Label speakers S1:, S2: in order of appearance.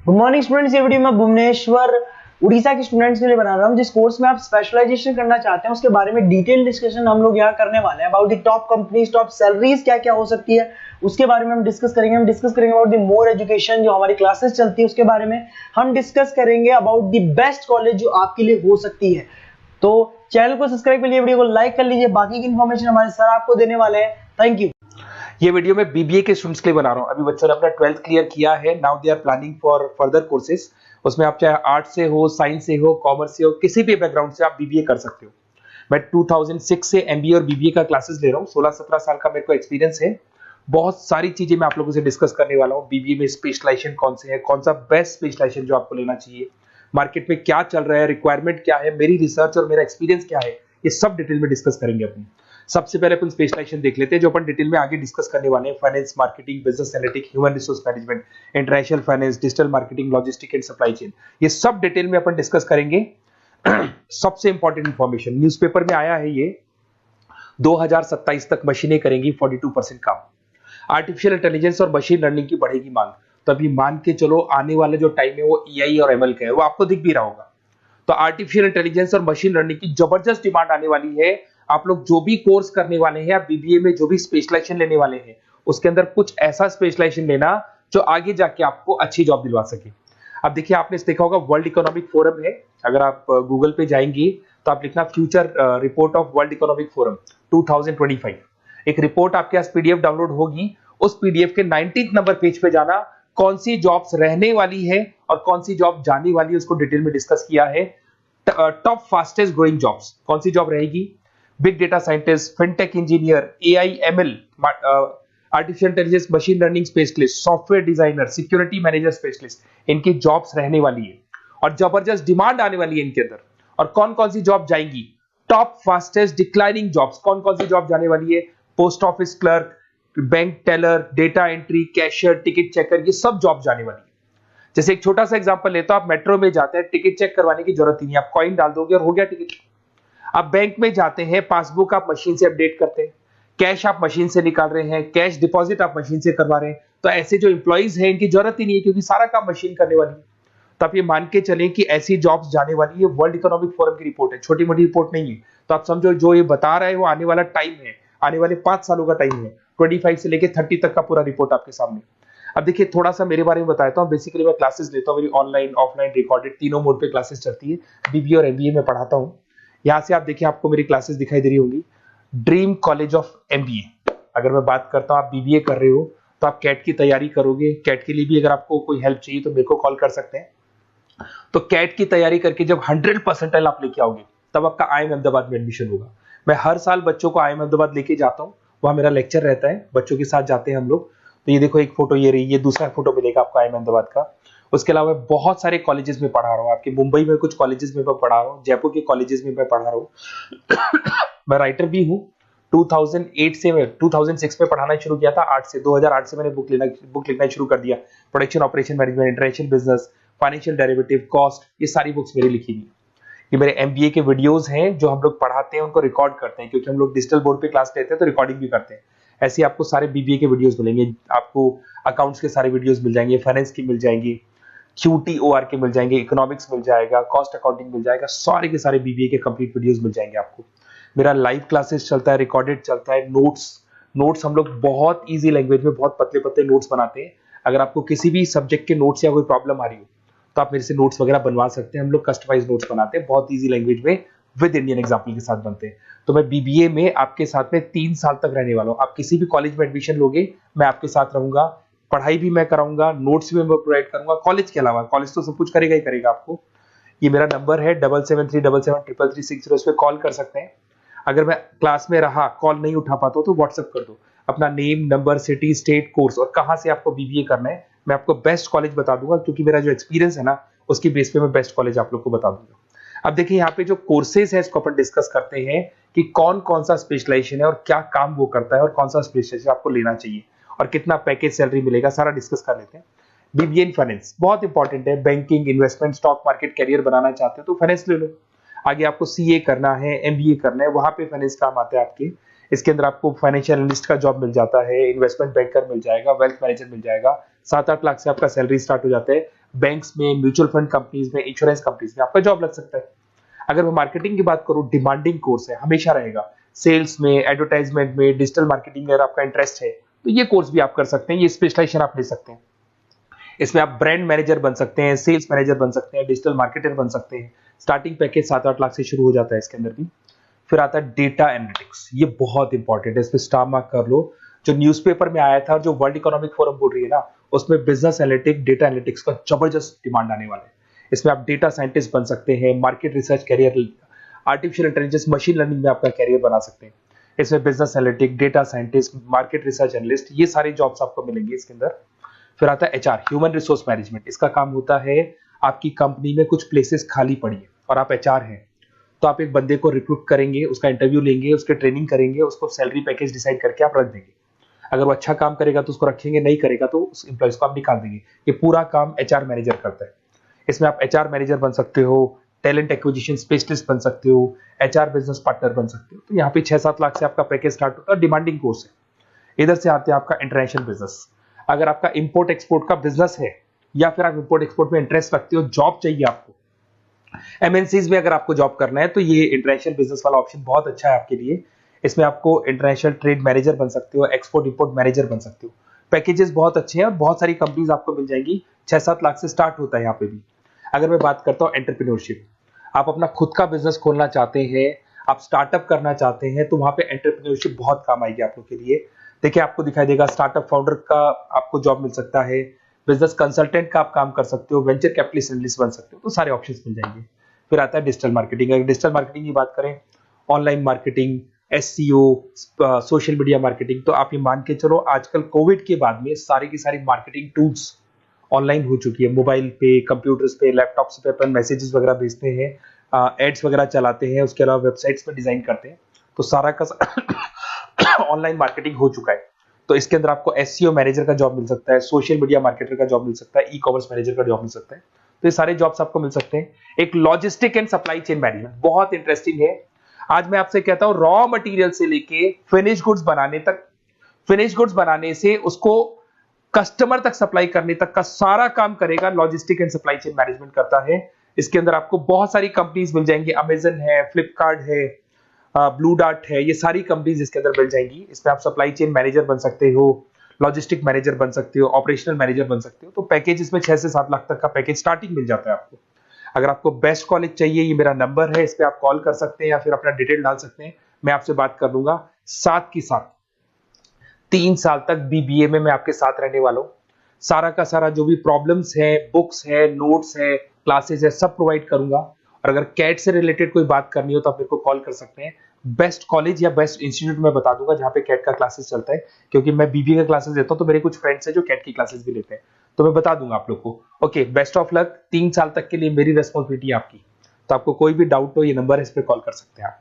S1: Good morning students, ये video मैं भुवनेश्वर उड़ीसा के स्टूडेंट्स के लिए बना रहा हूँ। जिस कोर्स में आप स्पेशलाइजेशन करना चाहते हैं उसके बारे में डिटेल डिस्कशन हम लोग यहाँ करने वाले हैं। About the top companies, top salaries क्या क्या हो सकती है उसके बारे में हम डिस्कस करेंगे। अबाउट द मोर एजुकेशन, जो हमारी क्लासेस चलती है उसके बारे में हम डिस्कस करेंगे। अबाउट द बेस्ट कॉलेज जो आपके लिए हो सकती है। तो चैनल को सब्सक्राइब कर लीजिए, वीडियो को लाइक कर लीजिए। बाकी की इन्फॉर्मेशन हमारे सर आपको देने वाले हैं। Thank you.
S2: ये वीडियो मैं बीबीए के स्टूडेंट्स के लिए बना रहा हूँ। अभी बच्चों ने अपना 12th क्लियर किया है, now they are planning for further courses. उसमें आप चाहे आर्ट से हो, साइंस से हो, कॉमर्स से हो, किसी भी बैकग्राउंड से आप बीबीए कर सकते हो। मैं 2006 से एमबीए और बीबीए का क्लासेस ले रहा हूँ। 16-17 साल का मेरे को एक्सपीरियंस है। बहुत सारी चीजें मैं आप लोगों से डिस्कस करने वाला हूँ। बीबीए में स्पेशलाइजेशन कौन से है, कौन सा बेस्ट स्पेशलाइजेशन जो आपको लेना चाहिए, मार्केट में क्या चल रहा है, रिक्वायरमेंट क्या है, मेरी रिसर्च और मेरा एक्सपीरियंस क्या है, ये सब डिटेल में डिस्कस करेंगे अपनी। सबसे पहले अपन स्पेशलाइजेशन देख लेते हैं जो अपन डिटेल में आगे डिस्कस करने वाले हैं। Finance, marketing, business analytic, human resource management, international finance, digital marketing, logistic and supply chain, ये सब डिटेल में अपन डिस्कस करेंगे। सबसे इंपॉर्टेंट इंफॉर्मेशन न्यूज़पेपर में आया है, ये 2027 तक मशीनें करेंगी 42% काम। आर्टिफिशियल इंटेलिजेंस और मशीन लर्निंग की बढ़ेगी मांग। तो अभी मान के चलो आने वाला जो टाइम है वो एआई और एमएल का है, वो आपको दिख भी रहा होगा। तो आर्टिफिशियल इंटेलिजेंस और मशीन लर्निंग की जबरदस्त डिमांड आने वाली है। आप लोग जो भी कोर्स करने वाले हैं, आप बीबीए में जो भी स्पेशलाइजेशन लेने वाले हैं, उसके अंदर कुछ ऐसा स्पेशलाइजेशन लेना जो आगे जाके आपको अच्छी जॉब दिलवा सके। अब देखिए, आपने देखा होगा वर्ल्ड इकोनॉमिक फोरम है। अगर आप गूगल पे जाएंगे तो आप लिखना future report of world economic forum 2025। एक रिपोर्ट आपके पास पीडीएफ डाउनलोड होगी। उस पीडीएफ के 19th नंबर पेज पे जाना, कौन सी जॉब्स रहने वाली है और कौन सी जॉब जाने वाली है उसको डिटेल में डिस्कस किया है। टॉप फास्टेस्ट ग्रोइंग जॉब्स, कौन सी जॉब रहेगी, big data scientist, fintech engineer, AI ML, artificial intelligence, machine learning specialist, software designer, security manager specialist, इनकी जॉब्स रहने वाली है और जबरदस्त डिमांड आने वाली है इनके अंदर। और कौन कौन सी जॉब जाएंगी, टॉप फास्टेस्ट डिक्लाइनिंग जॉब्स, कौन कौन सी जॉब जाने वाली है, post office clerk, bank teller, data entry, cashier, ticket checker, ये सब जॉब जाने वाली है। जैसे एक छोटा सा एग्जांपल लेता हूं, आप मेट्रो में जाते हैं, टिकट चेक करवाने की जरूरत ही नहीं, आप कॉइन डाल दोगे और हो गया टिकट। आप बैंक में जाते हैं, पासबुक आप मशीन से अपडेट करते हैं, कैश आप मशीन से निकाल रहे हैं, कैश डिपॉजिट आप मशीन से करवा रहे हैं। तो ऐसे जो एम्प्लॉइज हैं इनकी जरूरत ही नहीं है, क्योंकि सारा काम मशीन करने वाली है। तो आप ये मान के चलें कि ऐसी जॉब्स जाने वाली है। वर्ल्ड इकोनॉमिक फोरम की रिपोर्ट है, छोटी मोटी रिपोर्ट नहीं है। तो आप समझो जो ये बता रहा है वो आने वाला टाइम है, आने वाले 5 सालों का टाइम है। 25 से लेके 30 तक का पूरा रिपोर्ट आपके सामने। अब देखिए, थोड़ा सा मेरे बारे में बताता हूँ। बेसिकली मैं क्लासेस लेता हूँ, मेरी ऑनलाइन, ऑफलाइन, रिकॉर्डेड, तीनों मोड पे क्लासेस चलती है। बीबीए और एमबीए में पढ़ाता हूँ। यहाँ से आप देखिए, आपको मेरी क्लासेस दिखाई दे रही होंगी। Dream college of MBA. अगर मैं बात करता हूँ, आप बीबीए कर रहे हो तो आप कैट की तैयारी करोगे। कैट के लिए भी अगर आपको कोई हेल्प चाहिए तो मेरे को कॉल कर सकते हैं। तो कैट की तैयारी करके जब 100% आप लेके आओगे तब आपका आईएम अहमदाबाद में एडमिशन होगा। मैं हर साल बच्चों को आईएम अहमदाबाद लेके जाता हूँ, वहां मेरा लेक्चर रहता है, बच्चों के साथ जाते हैं हम लोग। तो ये देखो, एक फोटो ये रही, ये दूसरा फोटो मिलेगा आपको आईएम अहमदाबाद का। उसके अलावा बहुत सारे कॉलेजेस में पढ़ा रहा हूँ। आपके मुंबई में कुछ कॉलेजेस में मैं पढ़ा रहा हूँ, जयपुर के कॉलेजेस में मैं पढ़ा रहा हूँ। मैं राइटर भी हूँ। 2008 से मैं 2006 में पढ़ाना शुरू किया था। 2008 से मैंने बुक लिखना शुरू कर दिया। Production operation management, international business, financial derivative, cost, ये सारी बुक्स मेरी लिखी हुई। ये मेरे एमबीए के वीडियोस हैं जो हम लोग पढ़ाते हैं, उनको रिकॉर्ड करते हैं, क्योंकि हम लोग डिजिटल बोर्ड पे क्लास लेते हैं तो रिकॉर्डिंग भी करते हैं। ऐसे आपको सारे बीबीए के वीडियोस मिलेंगे। आपको अकाउंट्स के सारे वीडियोस मिल जाएंगे, फाइनेंस की मिल जाएंगी, QTOR के मिल जाएंगे, इकोनॉमिक्स मिल जाएगा, कॉस्ट अकाउंटिंग मिल जाएगा। सारे के सारे बीबीए के कंप्लीट वीडियोस मिल जाएंगे आपको। मेरा लाइव क्लासेस चलता है, रिकॉर्डेड चलता है। नोट्स हम लोग बहुत ईजी लैंग्वेज में बहुत पतले पतले नोट्स बनाते हैं। अगर आपको किसी भी सब्जेक्ट के नोट्स या कोई प्रॉब्लम आ रही हो तो आप मेरे से नोट्स वगैरह बनवा सकते हैं। हम लोग कस्टमाइज नोट्स बनाते हैं, बहुत ईजी लैंग्वेज में, विद इंडियन एग्जाम्पल के साथ बनते हैं। तो मैं बीबीए में आपके साथ में 3 साल तक रहने वाला हूँ। आप किसी भी कॉलेज में एडमिशन लोगे, मैं आपके साथ रहूंगा, पढ़ाई भी मैं कराऊंगा, नोट्स भी मैं प्रोवाइड करूंगा। कॉलेज के अलावा, कॉलेज तो सब कुछ करेगा ही करेगा आपको। ये मेरा नंबर है 7737733360, इस पे कॉल कर सकते हैं। अगर मैं क्लास में रहा, कॉल नहीं उठा पाता हो तो व्हाट्सएप कर दो अपना name, number, city, state, course और कहां से आपको बीबीए करना है। मैं आपको बेस्ट कॉलेज बता दूंगा, क्योंकि मेरा जो एक्सपीरियंस है ना, उसकी बेस पे मैं बेस्ट कॉलेज आप लोग को बता दूंगा। अब देखिए, यहाँ पे जो कोर्सेज है इसको अपन डिस्कस करते हैं कि कौन कौन सा स्पेशलाइजेशन है और क्या काम वो करता है और कौन सा स्पेशलाइजेशन आपको लेना चाहिए और कितना पैकेज सैलरी मिलेगा, सारा डिस्कस कर लेते हैं। बीबीए इन फाइनेंस बहुत इंपॉर्टेंट है। Banking, investment, stock market career बनाना चाहते हो तो फाइनेंस ले लो। आगे आपको सीए करना है, एमबीए करना है, वहां पे फाइनेंस काम आता है आपके। इसके अंदर आपको फाइनेंशियल एनालिस्ट का जॉब मिल जाता है, इन्वेस्टमेंट बैंकर मिल जाएगा, वेल्थ मैनेजर मिल जाएगा। 7-8 लाख से आपका सैलरी स्टार्ट हो जाता है। बैंक्स में, म्यूचुअल फंड कंपनीज में, इंश्योरेंस कंपनीज में आपका जॉब लग सकता है। अगर मैं मार्केटिंग की बात करूं, डिमांडिंग कोर्स है, हमेशा रहेगा। सेल्स में, एडवर्टाइजमेंट में, डिजिटल मार्केटिंग में अगर आपका इंटरेस्ट है तो ये कोर्स भी आप कर सकते हैं, ये स्पेशलाइजेशन आप ले सकते हैं। इसमें आप ब्रांड मैनेजर बन सकते हैं, सेल्स मैनेजर बन सकते हैं, डिजिटल मार्केटर बन सकते हैं। स्टार्टिंग पैकेज 7-8 लाख से शुरू हो जाता है इसके अंदर भी। फिर आता है डेटा एनालिटिक्स, ये बहुत इंपॉर्टेंट है, इस पर स्टार मार्क कर लो। जो न्यूज़पेपर में आया था और जो वर्ल्ड इकोनॉमिक फोरम बोल रही है ना, उसमें बिजनेस एनालिटिक्स, डेटा एनालिटिक्स का जबरदस्त डिमांड आने वाला है। इसमें आप डेटा साइंटिस्ट बन सकते हैं, market research career, artificial intelligence, machine learning में आपका कैरियर बना सकते हैं। इसमें business analytic, data scientist, market research analyst, ये सारे जॉब्स आपको मिलेंगे इसके अंदर। फिर आता है एचआर, ह्यूमन रिसोर्स मैनेजमेंट। इसका काम होता है, आपकी कंपनी में कुछ प्लेसेस खाली पड़ी है और आप एचआर हैं, तो आप एक बंदे को रिक्रूट करेंगे, उसका इंटरव्यू लेंगे, उसके ट्रेनिंग करेंगे, उसको सैलरी पैकेज डिसाइड करके आप रख देंगे। अगर वो अच्छा काम करेगा तो उसको रखेंगे, नहीं करेगा तो उस एम्प्लॉइज को आप निकाल देंगे। ये पूरा काम एचआर मैनेजर करता है। इसमें आप एचआर मैनेजर बन सकते हो, टैलेंट एक्विजिशन स्पेशलिस्ट बन सकते हो, एचआर बिजनेस पार्टनर बन सकते हो। तो यहाँ पे 6-7 लाख से आपका पैकेज स्टार्ट होता है, डिमांडिंग कोर्स है। इधर से आते हैं आपका इंटरनेशनल बिजनेस। अगर आपका इंपोर्ट एक्सपोर्ट का बिजनेस है या फिर आप इंपोर्ट एक्सपोर्ट में इंटरेस्ट रखते हो, जॉब चाहिए आपको, एमएनसीज में अगर आपको जॉब करना है, तो ये इंटरनेशनल बिजनेस वाला ऑप्शन बहुत अच्छा है आपके लिए। इसमें आपको इंटरनेशनल ट्रेड मैनेजर बन सकते हो, एक्सपोर्ट इंपोर्ट मैनेजर बन सकते हो। पैकेजेस बहुत अच्छे हैं और बहुत सारी कंपनीज आपको मिल जाएंगी। 6-7 लाख से स्टार्ट होता है यहाँ पे भी। अगर मैं बात करता हूँ एंटरप्रेन्योरशिप, आप अपना खुद का बिजनेस खोलना चाहते हैं, आप स्टार्टअप करना चाहते हैं, तो वहां पे एंटरप्रेन्योरशिप बहुत काम आएगी आप लोग के लिए। देखिए, आपको दिखाई देगा स्टार्टअप फाउंडर का आपको जॉब मिल सकता है, बिजनेस कंसल्टेंट का आप काम कर सकते हो, वेंचर कैपिटलिस्ट एनालिस्ट बन सकते हो, तो सारे ऑप्शंस मिल जाएंगे। फिर आता है डिजिटल मार्केटिंग। अगर डिजिटल मार्केटिंग की बात करें, online marketing, SEO, social media marketing, तो आप ये मान के चलो आजकल कोविड के बाद में सारी की सारी मार्केटिंग टूल्स ऑनलाइन हो चुकी है। मोबाइल पे, कंप्यूटर्स पे, लैपटॉप्स पे अपन मैसेजेस वगैरह भेजते हैं, एड्स वगैरह चलाते हैं, उसके अलावा वेबसाइट्स पे डिजाइन करते हैं, तो सारा का ऑनलाइन मार्केटिंग हो चुका है। तो इसके अंदर आपको एसईओ मैनेजर का जॉब मिल सकता है, सोशल मीडिया मार्केटर का जॉब मिल सकता है, ई कॉमर्स मैनेजर का जॉब मिल सकता है। तो ये सारे जॉब्स आपको मिल सकते हैं। एक logistic and supply chain management बहुत इंटरेस्टिंग है। आज मैं आपसे कहता हूं, रॉ मटेरियल से लेके फिनिश गुड्स बनाने तक, फिनिश गुड्स बनाने से उसको कस्टमर तक सप्लाई करने तक का सारा काम करेगा logistic and supply chain management करता है। इसके अंदर आपको बहुत सारी कंपनीज मिल जाएंगी, अमेजन है, फ्लिपकार्ट है, ब्लू डार्ट है, ये सारी कंपनीज इसके अंदर मिल जाएंगी। इसमें आप सप्लाई चेन मैनेजर बन सकते हो, लॉजिस्टिक मैनेजर बन सकते हो, ऑपरेशनल मैनेजर बन सकते हो। तो पैकेज इसमें 6 से 7 लाख तक का पैकेज स्टार्टिंग मिल जाता है आपको। अगर आपको बेस्ट कॉलेज चाहिए, ये मेरा नंबर है, इस पे आप कॉल कर सकते हैं या फिर अपना डिटेल डाल सकते हैं, मैं आपसे बात कर लूंगा। साथ की साथ 3 साल तक बीबीए में मैं आपके साथ रहने वाला हूं। सारा का सारा जो भी प्रॉब्लम्स है, बुक्स है, नोट्स है, क्लासेस है, सब प्रोवाइड करूंगा। और अगर कैट से रिलेटेड कोई बात करनी हो तो आप मेरे को कॉल कर सकते हैं। बेस्ट कॉलेज या बेस्ट इंस्टीट्यूट में बता दूंगा जहां पे कैट का क्लासेस चलता है, क्योंकि मैं बीबीए का क्लासेस देता हूं, तो मेरे कुछ फ्रेंड्स हैं जो कैट की क्लासेस भी लेते हैं, तो मैं बता दूंगा आप लोग को। Okay, best of luck. 3 साल तक के लिए मेरी रेस्पॉन्सिबिलिटी आपकी। तो आपको कोई भी डाउट हो, ये नंबर है, इस पर कॉल कर सकते हैं आप।